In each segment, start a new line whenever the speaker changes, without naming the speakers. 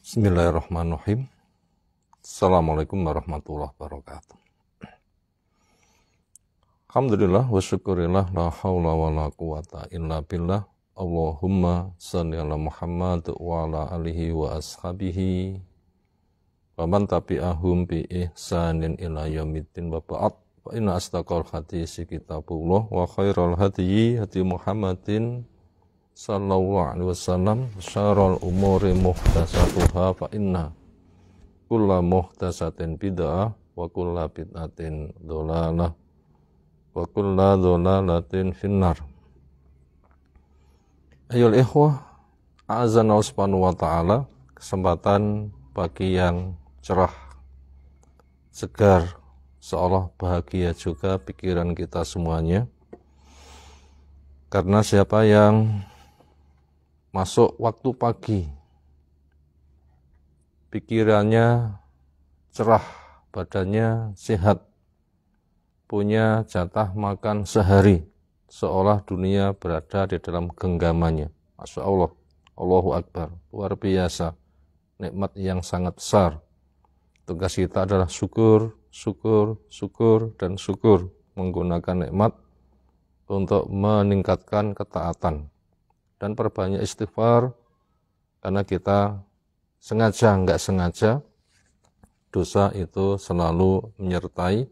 Bismillahirrahmanirrahim. Assalamualaikum warahmatullahi wabarakatuh. Alhamdulillah wa syukurillah la hawla wa la quwata illa billah. Allahumma salli ala Muhammad wa ala alihi wa ashabihi wa man tabi'ahum bi ihsanin ila yaumiddin wa ba'd. Wa inna astaqal hadisi kitabullah wa khairal hadiyi hadi Muhammadin sallallahu alaihi wasallam, syarrul umuri muhdatsatuha fa inna kulla muhdatsatin bid'ah wa kulla bid'atin dhalalah wa kulla dhalalatin finnar. Ayol ikhwah, a'azana subhanahu wa ta'ala, kesempatan pagi yang cerah, segar, seolah bahagia juga pikiran kita semuanya. Karena siapa yang masuk waktu pagi, pikirannya cerah, badannya sehat, punya jatah makan sehari, seolah dunia berada di dalam genggamannya. Masya Allah, Allahu Akbar, luar biasa, nikmat yang sangat besar. Tugas kita adalah syukur, syukur, syukur, dan syukur, menggunakan nikmat untuk meningkatkan ketaatan. Dan perbanyak istighfar, karena kita sengaja enggak sengaja dosa itu selalu menyertai.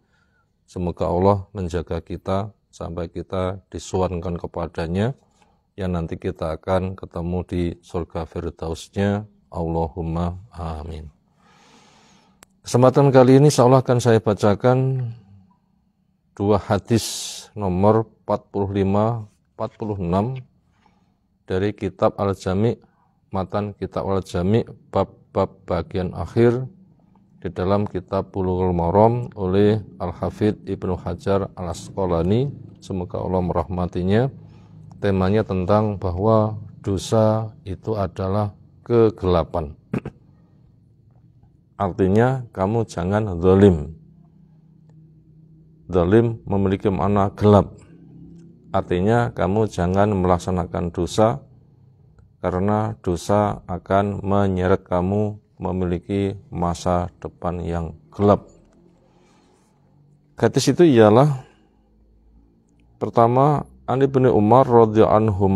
Semoga Allah menjaga kita sampai kita disuankan kepadanya, yang nanti kita akan ketemu di surga firdausnya. Allahumma amin. Kesempatan kali ini insyaallah akan saya bacakan dua hadis nomor 45-46 dari kitab Al-Jami', matan kitab Al-Jami', bab-bab bagian akhir di dalam kitab Bulughul Maram oleh Al-Hafidz Ibnu Hajar Al-Asqalani, semoga Allah merahmatinya. Temanya tentang bahwa dosa itu adalah kegelapan. Artinya kamu jangan zalim. Zalim memiliki makna gelap. Artinya kamu jangan melaksanakan dosa, karena dosa akan menyeret kamu memiliki masa depan yang gelap. Hadis itu ialah pertama, An Ibnu Umar radhiyallahu anhu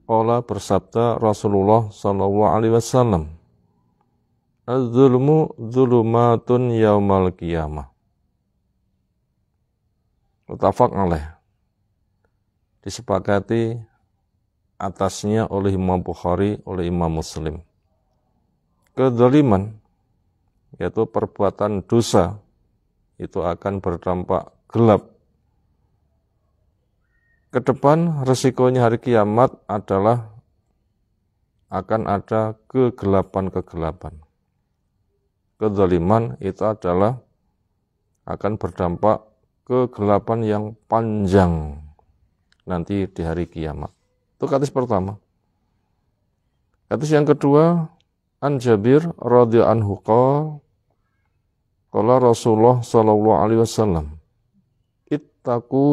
qala bersabda Rasulullah sallallahu alaihi wasallam, "Az-zulmu dzulumatun yaumal qiyamah." Muttafaq alaih, disepakati atasnya oleh Imam Bukhari, oleh Imam Muslim. Kedzaliman, yaitu perbuatan dosa, itu akan berdampak gelap. Kedepan resikonya hari kiamat adalah akan ada kegelapan-kegelapan. Kedzaliman itu adalah akan berdampak kegelapan yang panjang nanti di hari kiamat. Itu hadis pertama. Hadis yang kedua, An Jabir radhiyallahu anhu qala Rasulullah sallallahu alaihi wasallam, ittaqu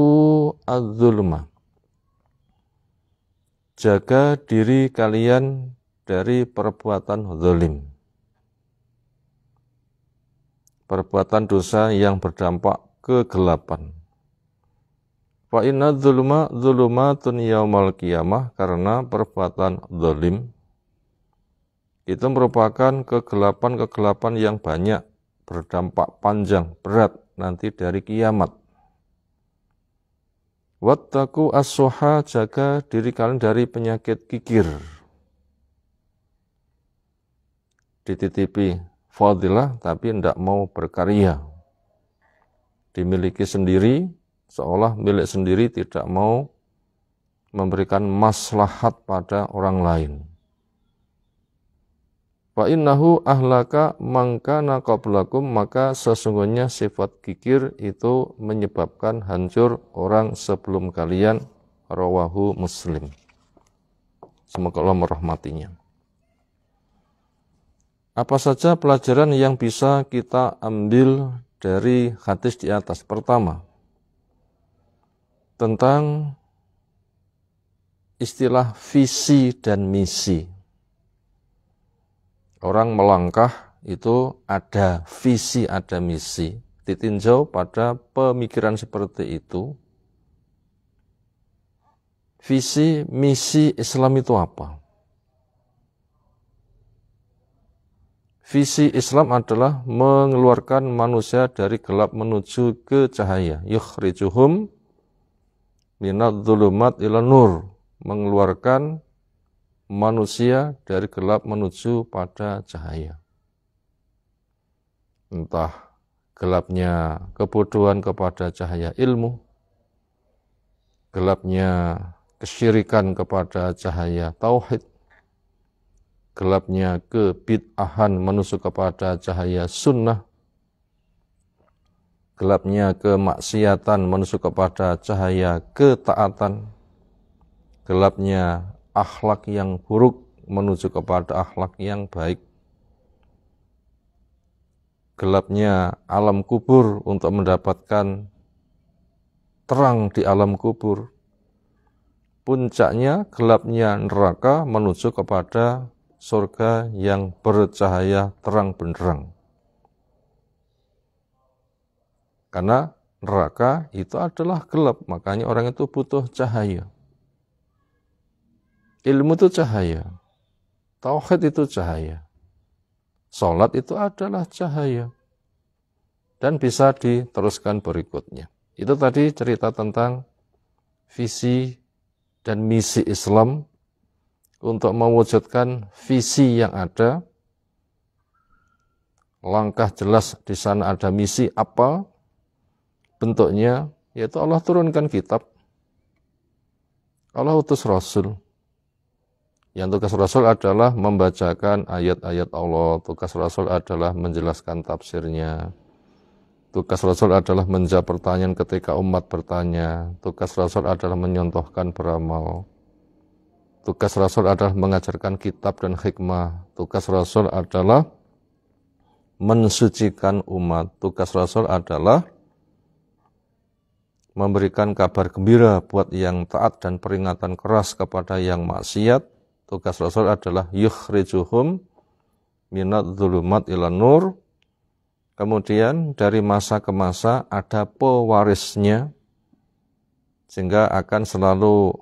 az-zulma. Jaga diri kalian dari perbuatan zalim. Perbuatan dosa yang berdampak kegelapan. Fa inna dzulma dzulumatun yaumal qiyamah, karena perbuatan zalim itu merupakan kegelapan-kegelapan yang banyak, berdampak panjang, berat nanti dari kiamat. Wattaqu as-suha, jaga diri kalian dari penyakit kikir. Dititipi fadilah tapi tidak mau berkarya. Dimiliki sendiri, seolah milik sendiri, tidak mau memberikan maslahat pada orang lain. Fa innahu ahlaka man kana qablakum, maka sesungguhnya sifat kikir itu menyebabkan hancur orang sebelum kalian. Rawahu Muslim. Semoga Allah merahmatinya. Apa saja pelajaran yang bisa kita ambil dari hadis di atas? Pertama, tentang istilah visi dan misi. Orang melangkah itu ada visi, ada misi. Ditinjau pada pemikiran seperti itu. Visi, misi Islam itu apa? Visi Islam adalah mengeluarkan manusia dari gelap menuju ke cahaya. Yukhrijuhum minadz-dzulumat ilan nur. Mengeluarkan manusia dari gelap menuju pada cahaya. Entah gelapnya kebodohan kepada cahaya ilmu, gelapnya kesyirikan kepada cahaya tauhid, gelapnya kebid'ahan menuju kepada cahaya sunnah, gelapnya kemaksiatan menuju kepada cahaya ketaatan, gelapnya akhlak yang buruk menuju kepada akhlak yang baik, gelapnya alam kubur untuk mendapatkan terang di alam kubur, puncaknya gelapnya neraka menuju kepada surga yang bercahaya terang benderang. Karena neraka itu adalah gelap, makanya orang itu butuh cahaya. Ilmu itu cahaya, tauhid itu cahaya, sholat itu adalah cahaya. Dan bisa diteruskan berikutnya. Itu tadi cerita tentang visi dan misi Islam untuk mewujudkan visi yang ada. Langkah jelas di sana ada misi apa bentuknya, yaitu Allah turunkan kitab, Allah utus Rasul. Yang tugas Rasul adalah membacakan ayat-ayat Allah, tugas Rasul adalah menjelaskan tafsirnya, tugas Rasul adalah menjawab pertanyaan ketika umat bertanya, tugas Rasul adalah menyontohkan beramal, tugas Rasul adalah mengajarkan kitab dan hikmah, tugas Rasul adalah mensucikan umat, tugas Rasul adalah memberikan kabar gembira buat yang taat dan peringatan keras kepada yang maksiat. Tugas Rasul adalah yukhrijuhum minadz-dzulumat ilan nur. Kemudian dari masa ke masa ada pewarisnya, sehingga akan selalu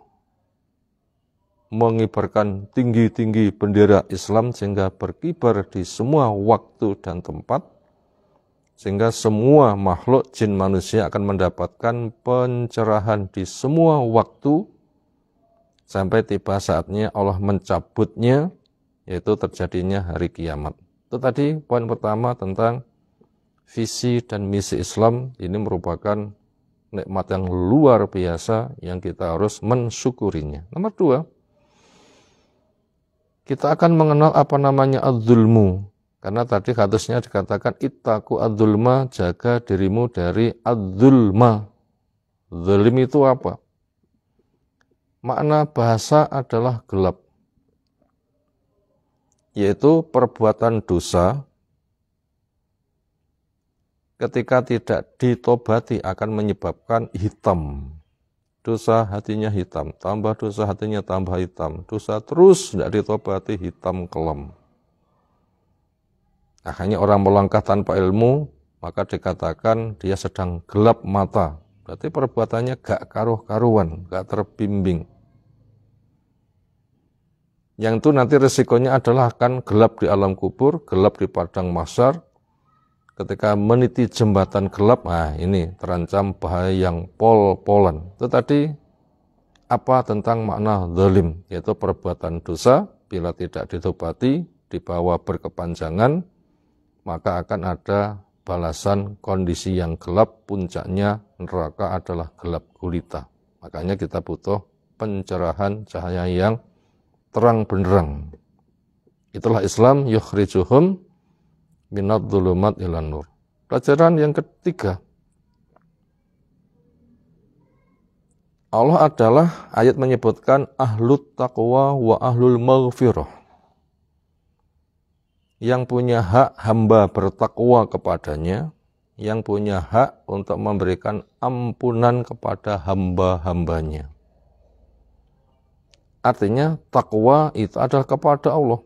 mengibarkan tinggi-tinggi bendera Islam sehingga berkibar di semua waktu dan tempat, sehingga semua makhluk jin manusia akan mendapatkan pencerahan di semua waktu sampai tiba saatnya Allah mencabutnya, yaitu terjadinya hari kiamat. Itu tadi poin pertama tentang visi dan misi Islam. Ini merupakan nikmat yang luar biasa yang kita harus mensyukurinya. Nomor 2, kita akan mengenal apa namanya adzulmu. Karena tadi hadisnya dikatakan ittaqu adzulma, jaga dirimu dari adzulma. Zalim itu apa? Makna bahasa adalah gelap, yaitu perbuatan dosa ketika tidak ditobati akan menyebabkan hitam. Dosa hatinya hitam, tambah dosa hatinya tambah hitam, dosa terus tidak ditobati hitam kelam. Akhirnya orang melangkah tanpa ilmu, maka dikatakan dia sedang gelap mata. Berarti perbuatannya gak karuh-karuan, gak terbimbing. Yang itu nanti resikonya adalah akan gelap di alam kubur, gelap di padang mahsyar. Ketika meniti jembatan gelap, ini terancam bahaya yang pol-polan. Itu tadi apa tentang makna zalim, yaitu perbuatan dosa bila tidak ditobati, dibawa berkepanjangan, maka akan ada balasan kondisi yang gelap, puncaknya neraka adalah gelap gulita. Makanya kita butuh pencerahan cahaya yang terang benderang. Itulah Islam, yukhrijuhum minadz-dzulumat ilan nur. Pelajaran yang ketiga, Allah adalah ayat menyebutkan ahlut taqwa wa ahlul maghfirah. Yang punya hak hamba bertakwa kepadanya, yang punya hak untuk memberikan ampunan kepada hamba-hambanya. Artinya takwa itu adalah kepada Allah.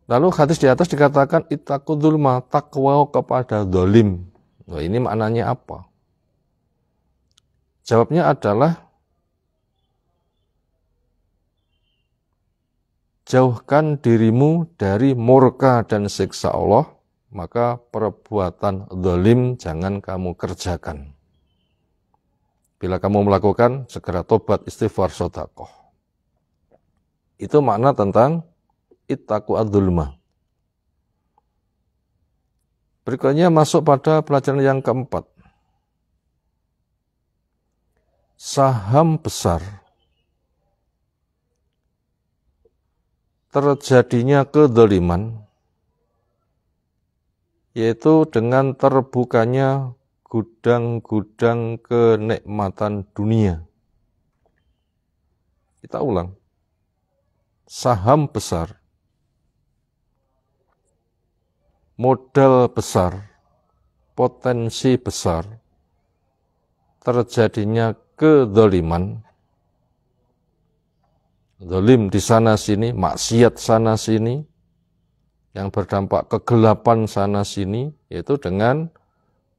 Lalu hadis di atas dikatakan ittaqu dzulma, takwa kepada zalim. Nah, ini maknanya apa? Jawabnya adalah jauhkan dirimu dari murka dan siksa Allah, maka perbuatan zalim jangan kamu kerjakan. Bila kamu melakukan, segera tobat, istighfar, sedekah. Itu makna tentang ittaqu adzulma. Berikutnya masuk pada pelajaran yang keempat. Saham besar terjadinya kedzaliman, yaitu dengan terbukanya gudang-gudang kenikmatan dunia. Kita ulang. Saham besar, modal besar, potensi besar, terjadinya kedzaliman, zalim di sana sini, maksiat sana sini, yang berdampak kegelapan sana sini, yaitu dengan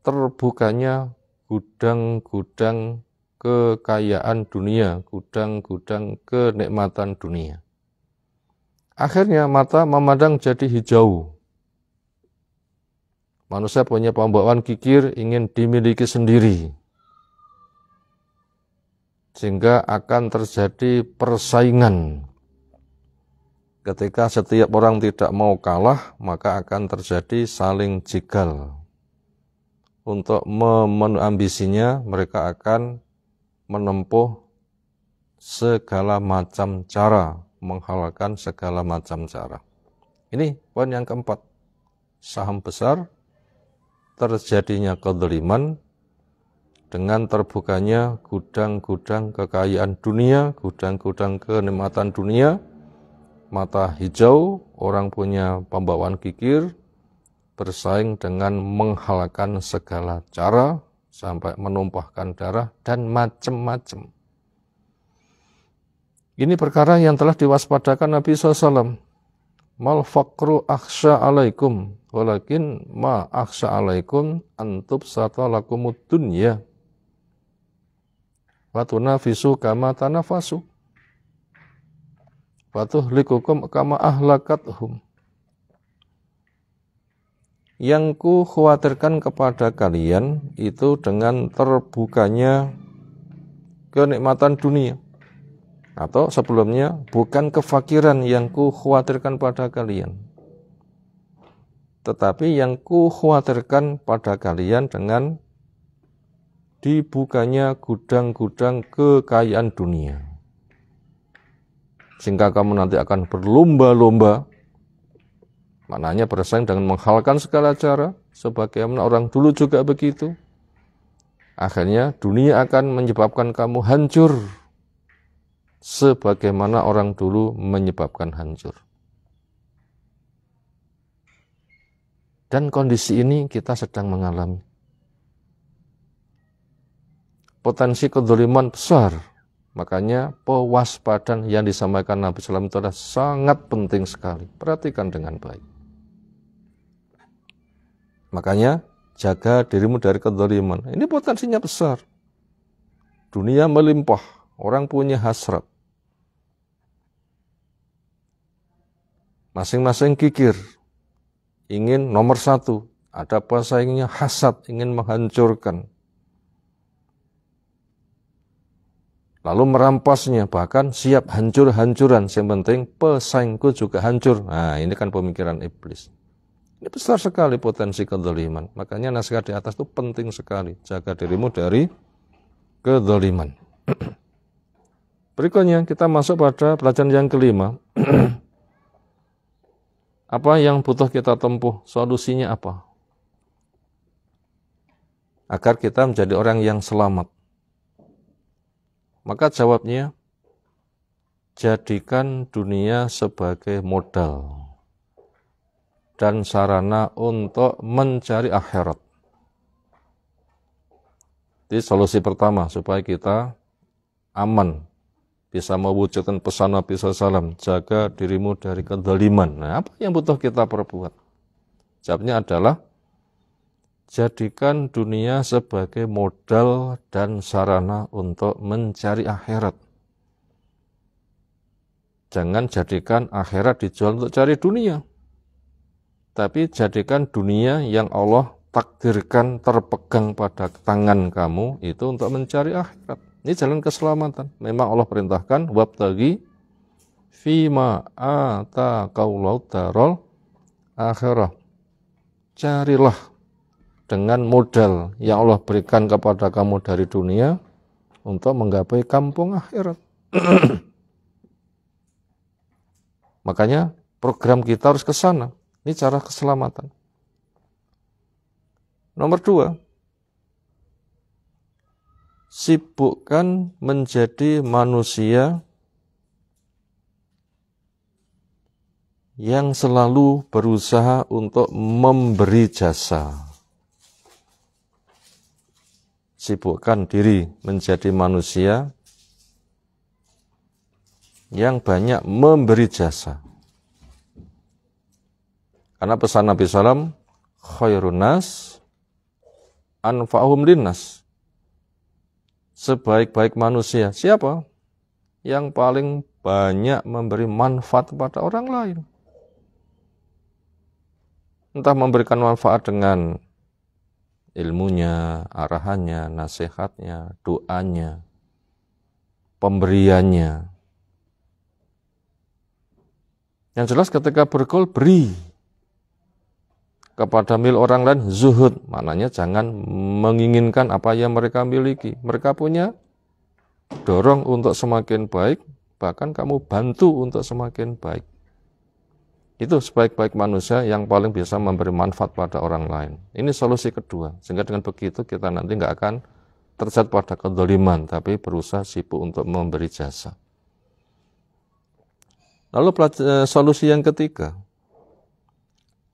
terbukanya gudang-gudang kekayaan dunia, gudang-gudang kenikmatan dunia. Akhirnya mata memandang jadi hijau. Manusia punya pembawaan kikir ingin dimiliki sendiri. Sehingga akan terjadi persaingan. Ketika setiap orang tidak mau kalah, maka akan terjadi saling jegal. Untuk memenuhi ambisinya, mereka akan menempuh segala macam cara, menghalalkan segala macam cara. Ini poin yang keempat. Saham besar, terjadinya kedzaliman, dengan terbukanya gudang-gudang kekayaan dunia, gudang-gudang kenikmatan dunia, mata hijau, orang punya pembawaan kikir, bersaing dengan menghalalkan segala cara, sampai menumpahkan darah, dan macam-macam. Ini perkara yang telah diwaspadakan Nabi SAW. Mal faqru akhsha alaikum, walakin ma akhsha alaikum antub satalakumud dunya. Watunafisu kama tanafasu. Watuhlikukum kama ahlakathum. Yang ku khawatirkan kepada kalian itu dengan terbukanya kenikmatan dunia. Atau sebelumnya, bukan kefakiran yang ku khawatirkan pada kalian. Tetapi yang ku khawatirkan pada kalian dengan dibukanya gudang-gudang kekayaan dunia. Sehingga kamu nanti akan berlomba-lomba, maknanya bersaing dengan menghalalkan segala cara, sebagaimana orang dulu juga begitu. Akhirnya dunia akan menyebabkan kamu hancur, sebagaimana orang dulu menyebabkan hancur. Dan kondisi ini kita sedang mengalami. Potensi kedzaliman besar. Makanya pewaspadaan yang disampaikan Nabi SAW itu adalah sangat penting sekali. Perhatikan dengan baik. Makanya jaga dirimu dari kedzaliman. Ini potensinya besar. Dunia melimpah. Orang punya hasrat. Masing-masing kikir. Ingin nomor satu. Ada pesaingnya hasad. Ingin menghancurkan. Lalu merampasnya. Bahkan siap hancur-hancuran. Yang penting pesaingku juga hancur. Nah, ini kan pemikiran iblis. Ini besar sekali potensi kedzaliman. Makanya nasihat di atas itu penting sekali. Jaga dirimu dari kedzaliman. Berikutnya kita masuk pada pelajaran yang kelima. Apa yang butuh kita tempuh? Solusinya apa? Agar kita menjadi orang yang selamat. Maka jawabnya, jadikan dunia sebagai modal dan sarana untuk mencari akhirat. Jadi solusi pertama supaya kita aman bisa mewujudkan pesan Nabi SAW, jaga dirimu dari kezaliman. Nah, apa yang butuh kita perbuat? Jawabnya adalah, jadikan dunia sebagai modal dan sarana untuk mencari akhirat. Jangan jadikan akhirat dijual untuk cari dunia. Tapi jadikan dunia yang Allah takdirkan terpegang pada tangan kamu itu untuk mencari akhirat. Ini jalan keselamatan. Memang Allah perintahkan wabtaghi fima ataqallahu darul akhirah. Carilah dengan modal yang Allah berikan kepada kamu dari dunia untuk menggapai kampung akhirat. Makanya program kita harus ke sana. Ini cara keselamatan. Nomor 2, sibukkan menjadi manusia yang selalu berusaha untuk memberi jasa. Sibukkan diri menjadi manusia yang banyak memberi jasa. Karena pesan Nabi SAW, khairun nas anfa'uhum linnas. Sebaik-baik manusia, siapa? Yang paling banyak memberi manfaat kepada orang lain. Entah memberikan manfaat dengan ilmunya, arahannya, nasihatnya, doanya, pemberiannya. Yang jelas ketika bergaul, beri. Kepada milik orang lain, zuhud. Maknanya jangan menginginkan apa yang mereka miliki. Mereka punya, dorong untuk semakin baik, bahkan kamu bantu untuk semakin baik. Itu sebaik-baik manusia yang paling bisa memberi manfaat pada orang lain. Ini solusi kedua. Sehingga dengan begitu kita nanti nggak akan terjatuh pada kezaliman, tapi berusaha sibuk untuk memberi jasa. Lalu solusi yang ketiga,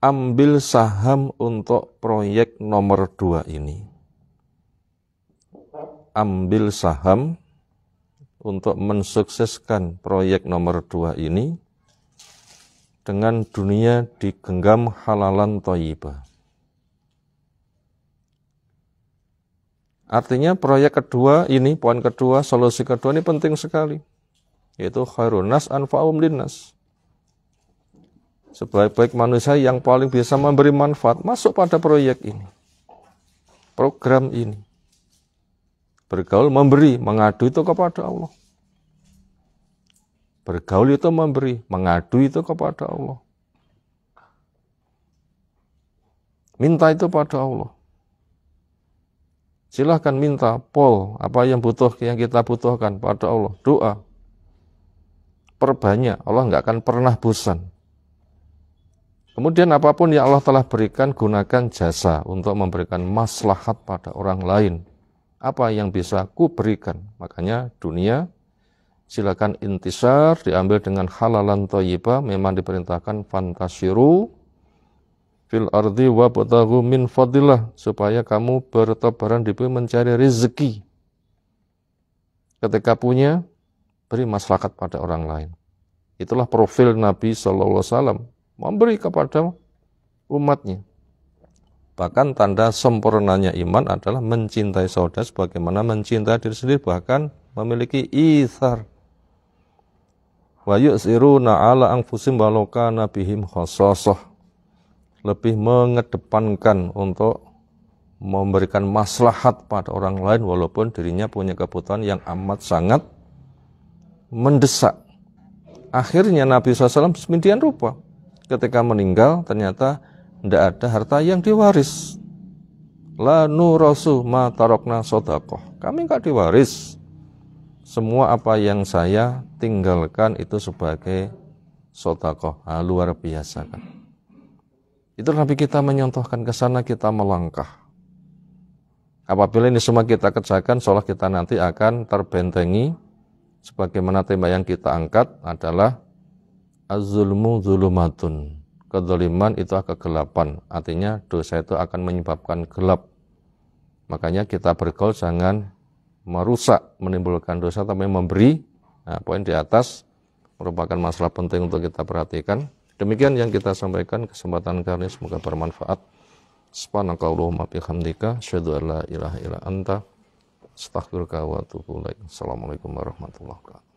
ambil saham untuk proyek nomor 2 ini. Ambil saham untuk mensukseskan proyek nomor 2 ini dengan dunia digenggam halalan thayyibah. Artinya proyek kedua ini, poin kedua, solusi kedua ini penting sekali. Yaitu khairun nas anfa'uhum linnas. Sebaik-baik manusia yang paling bisa memberi manfaat masuk pada proyek ini. Program ini. Bergaul memberi, mengadu itu kepada Allah. Bergaul itu memberi, mengadu itu kepada Allah. Minta itu pada Allah. Silahkan minta, apa yang kita butuhkan pada Allah. Doa. Perbanyak, Allah nggak akan pernah bosan. Kemudian apapun yang Allah telah berikan, gunakan jasa untuk memberikan maslahat pada orang lain. Apa yang bisa ku berikan? Makanya dunia, silakan intisar, diambil dengan halalan thayyibah, memang diperintahkan fantasyiru fil ardi wabtaghu min fadillah, supaya kamu bertebaran di bumi mencari rezeki. Ketika punya, beri maslahat pada orang lain. Itulah profil Nabi SAW, memberi kepada umatnya. Bahkan tanda sempurnanya iman adalah mencintai saudara sebagaimana mencintai diri sendiri, bahkan memiliki ithar. Wa yu'siruna ala anfusihim walau kana bihim khassasah. Lebih mengedepankan untuk memberikan maslahat pada orang lain walaupun dirinya punya kebutuhan yang amat sangat mendesak. Akhirnya Nabi SAW sedemikian rupa. Ketika meninggal ternyata tidak ada harta yang diwaris. La nurasu ma tarokna sodaqoh. Kami enggak diwaris. Semua apa yang saya tinggalkan itu sebagai sodaqoh. Luar biasa kan. Itu Nabi kita menyontohkan ke sana, kita melangkah. Apabila ini semua kita kerjakan, seolah kita nanti akan terbentengi. Sebagaimana tema yang kita angkat adalah az-zulmu zulumatun. Kedzaliman itu kegelapan. Artinya dosa itu akan menyebabkan gelap. Makanya kita bergaul jangan merusak, menimbulkan dosa, tapi memberi Nah, poin di atas merupakan masalah penting untuk kita perhatikan. Demikian yang kita sampaikan kesempatan kali ini, semoga bermanfaat. Subhanakallahumma bihamdika asyhadu an la ilaha illa anta astaghfiruka wa atubu ilaik. Assalamualaikum warahmatullahi wabarakatuh.